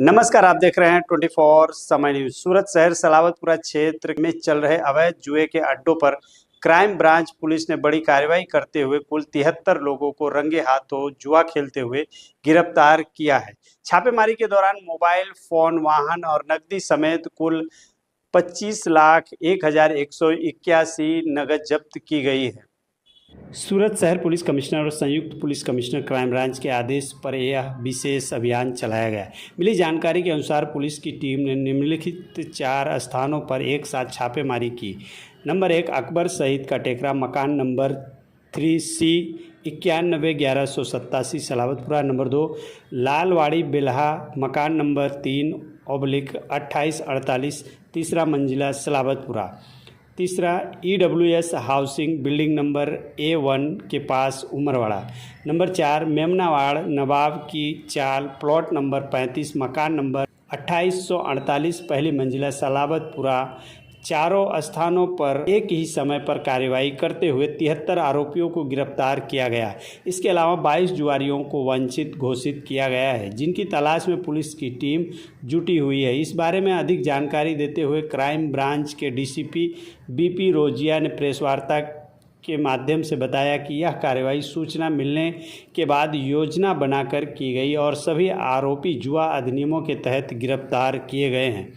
नमस्कार, आप देख रहे हैं 24 समय न्यूज। सूरत शहर सलावतपुरा क्षेत्र में चल रहे अवैध जुए के अड्डों पर क्राइम ब्रांच पुलिस ने बड़ी कार्रवाई करते हुए कुल 73 लोगों को रंगे हाथों जुआ खेलते हुए गिरफ्तार किया है। छापेमारी के दौरान मोबाइल फोन, वाहन और नकदी समेत कुल 25,01,181 नगद जब्त की गई है। सूरत शहर पुलिस कमिश्नर और संयुक्त पुलिस कमिश्नर क्राइम ब्रांच के आदेश पर यह विशेष अभियान चलाया गया। मिली जानकारी के अनुसार पुलिस की टीम ने निम्नलिखित 4 स्थानों पर एक साथ छापेमारी की। नंबर 1 अकबर सईद का टेकरा, मकान number 3C 91-1187 Salavatpura. Number 2 Lalwadi Bilha, मकान नंबर 3/2848 तीसरा मंजिला सलावतपुरा। तीसरा EWS housing, building number A1 के पास उमरवाड़ा। नंबर 4 मेमनावाड़ नवाब की चाल, प्लॉट नंबर 35, मकान नंबर 2848 पहली मंजिला सलावतपुरा। चारों स्थानों पर एक ही समय पर कार्रवाई करते हुए 73 आरोपियों को गिरफ्तार किया गया। इसके अलावा 22 जुआरियों को वंचित घोषित किया गया है, जिनकी तलाश में पुलिस की टीम जुटी हुई है। इस बारे में अधिक जानकारी देते हुए क्राइम ब्रांच के DCP BP रोजिया ने प्रेस वार्ता के माध्यम से बताया कि यह कार्रवाई सूचना मिलने के बाद योजना बनाकर की गई और सभी आरोपी जुआ अधिनियमों के तहत गिरफ्तार किए गए हैं।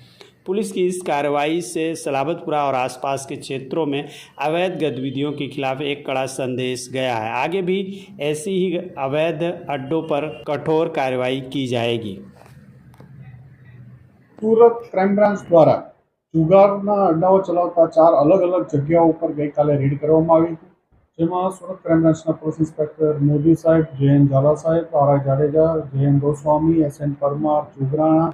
पुलिस की इस कार्रवाई से सलावतपुरा और आसपास के क्षेत्रों में अवैध गतिविधियों के खिलाफ एक कड़ा संदेश गया है। आगे भी ऐसी ही अवैध अड्डों पर कठोर कार्रवाई की जाएगी। सूरत क्राइम ब्रांच द्वारा जुगाરના અડ્ડાઓ ચલાવતા 4 અલગ અલગ જગ્યાઓ પર ગઈકાલે રેડ કરવામાં આવી હતી, જેમાં સુરત ક્રાઇમ બ્રાન્ચના પોલીસ ઇન્સ્પેક્ટર મોદી સાહેબ, JN ઝાલા સાહેબ, RI Jadeja, JN Goswami, SN Parmar, જુગરાણા,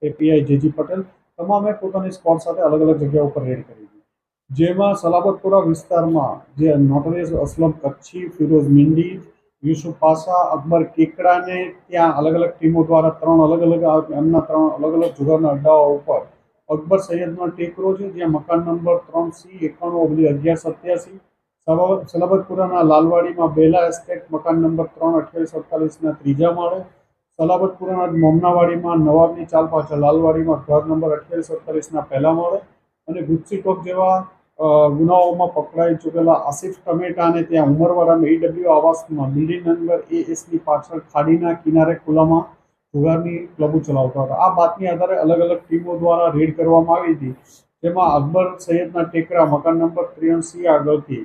API JG Patel તમામે પોતાની સ્ક્વોડ સાથે અલગ અલગ જગ્યાઓ પર રેડ કરી હતી, જેમાં સલાબતપુરા વિસ્તારમાં જે નોટોરિયસ અસલમ કચ્છી, ફિરોઝ મિંડી, યુસુફ પાસા, અકબર કેકડાને ત્યાં અલગ અલગ ટીમો દ્વારા 3 અલગ અલગ જુગારના અડ્ડાઓ ઉપર અકબર સૈયદનો ટેકરો છે, જ્યાં મકાન નંબર 3C 91/1187, સલાબતપુરાના લાલવાડીમાં બેલા એસ્ટેટ, મકાન નંબર 3/2848ના ત્રીજા માળે, સલાબતપુરાના મોમનાવાડીમાં નવાબની ચાલ પાછળ લાલવાડીમાં ઘર નંબર 2847ના પહેલા માળે અને ગુજસી ટોક જેવા ગુનાઓમાં પકડાઈ ચૂકેલા આસિફ ટમેટાને ત્યાં ઉમરવાડામાં EW આવાસમાં બિલ્ડિંગ નંબર ASની પાછળ ખાડીના કિનારે ખુલ્લામાં જુગારની ક્લબો ચલાવતા હતા। આ બાતમી આધારે અલગ અલગ ટીમો દ્વારા રેડ કરવામાં આવી હતી, જેમાં અકબર સૈયદના ટેકરા મકાન નંબર 3C આગળથી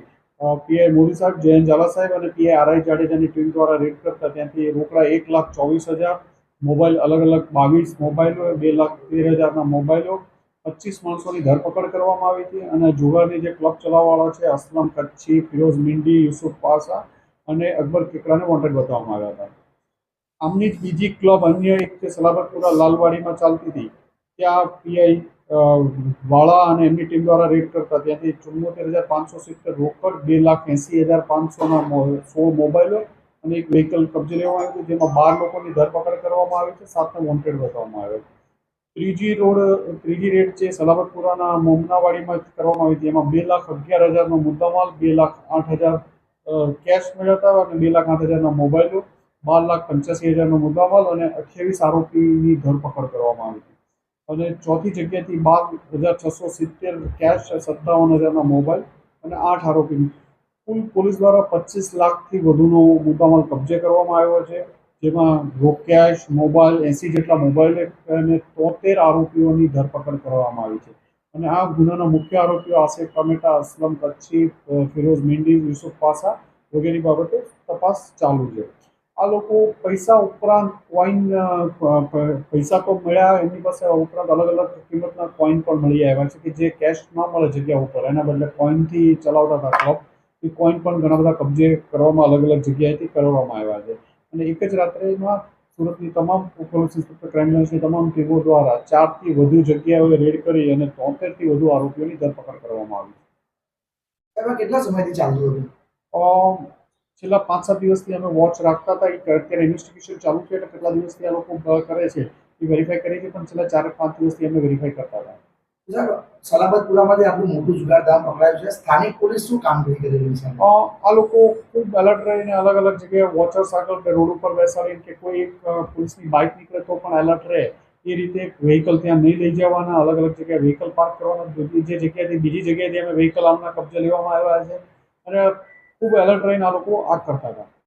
PI મોદી સાહેબ, JN ઝાલા સાહેબ અને PI RI જાડેજાની ટીમ દ્વારા રેડ કરતા ત્યાંથી રોકડા 1,24,000, મોબાઈલ અલગ અલગ 22 મોબાઈલો, 2,13,000ના મોબાઈલો, 25 માણસોની ધરપકડ કરવામાં આવી હતી અને જુગારની જે ક્લબ ચલાવવાવાળા છે અસલમ કચ્છી, ફિરોઝ મિંડી, યુસુફ પાસા અને અકબર કેકરાને વોન્ટેડ બતાવવામાં આવ્યા હતા। આમની જ બીજી ક્લબ અન્ય એક જે સલાબતપુરા લાલવાડીમાં ચાલતી હતી, ત્યાં PI વાળા અને એમની ટીમ દ્વારા રેડ કરતા ત્યાંથી 74,570 રોકડ, 2,80,500ના 16 મોબાઈલો અને એક વ્હીકલ કબજે લેવામાં આવ્યું હતું, જેમાં 12 લોકોની ધરપકડ કરવામાં આવી છે, 7ને વોન્ટેડ બતાવવામાં આવ્યા છે। ત્રીજી રેડ છે સલાબતપુરાના મોમનાવાડીમાં કરવામાં આવી હતી, એમાં 2,11,000નો મુદ્દામાલ, 2,08,000 કેશ મળ્યા હતા અને 2,08,000ના મોબાઈલો, 12,85,000નો મુદ્દામાલ અને 28 આરોપીની ધરપકડ કરવામાં આવી હતી અને ચોથી જગ્યાથી 12,670 કેશ, 57,000ના મોબાઈલ અને 8 આરોપીની કુલ પોલીસ દ્વારા 25 લાખથી વધુનો મુદ્દામાલ કબજે કરવામાં આવ્યો છે, જેમાં રોક કેશ, મોબાઈલ, 80 જેટલા મોબાઈલ અને 73 આરોપીઓની ધરપકડ કરવામાં આવી છે અને આ ગુનાના મુખ્ય આરોપીઓ આસિફ ટમેટા, અસલમ કચ્છી, ફિરોઝ મિંડી, યુસુફ પાસા વગેરે બાબતે તપાસ ચાલુ છે। આ લોકો પૈસા ઉપરાંત કોઈન, પૈસા તો મળ્યા, એમની પાસે ઉપરાંત અલગ અલગ કિંમતના કોઈન પણ મળી આવ્યા છે કે જે કેશ ના મળે જગ્યા ઉપર, એના બદલે કોઈનથી ચલાવતા હતા ક્લબ, એ કોઈન પણ ઘણા બધા કબજે કરવામાં અલગ અલગ જગ્યાએથી કરવામાં આવ્યા છે અને એક જ રાત્રેમાં સુરતની તમામ પોલીસ ઇન્સ્પેક્ટર ક્રાઇમ બ્રાન્ચની તમામ ટીમો દ્વારા 4થી વધુ જગ્યાઓએ રેડ કરી અને 73થી વધુ આરોપીઓની ધરપકડ કરવામાં આવી છે। એમાં કેટલા સમયથી ચાલતું હતું? છેલ્લા 5-7 દિવસથી અમે વોચ રાખતા હતા કે અત્યારે ઇન્વેસ્ટિગેશન ચાલુ છે એટલે કેટલા દિવસથી આ લોકો કરે છે એ વેરીફાઈ કરી છે, પણ છેલ્લા 4-5 દિવસથી અમે વેરીફાઈ કરતા હતા। સલાબતપુરામાં જે આપણું મોટું જુગારધામ પકડાયું છે, સ્થાનિક પોલીસ શું કામગીરી કરી રહી છે? આ લોકો ખૂબ એલર્ટ રહીને અલગ અલગ જગ્યાએ વોચર્સ આગળ રોડ ઉપર બેસાડીને કે કોઈ એક પોલીસની બાઇક નીકળે તો પણ એલર્ટ રહે એ રીતે વ્હીકલ ત્યાં નહીં લઈ જવાના, અલગ અલગ જગ્યાએ વ્હીકલ પાર્ક કરવાના, જે જગ્યાએથી બીજી જગ્યાએથી અમે વ્હીકલ આમના કબજે લેવામાં આવ્યા છે અને ખૂબ એલર્ટ રહીને આ લોકો આ કરતા હતા.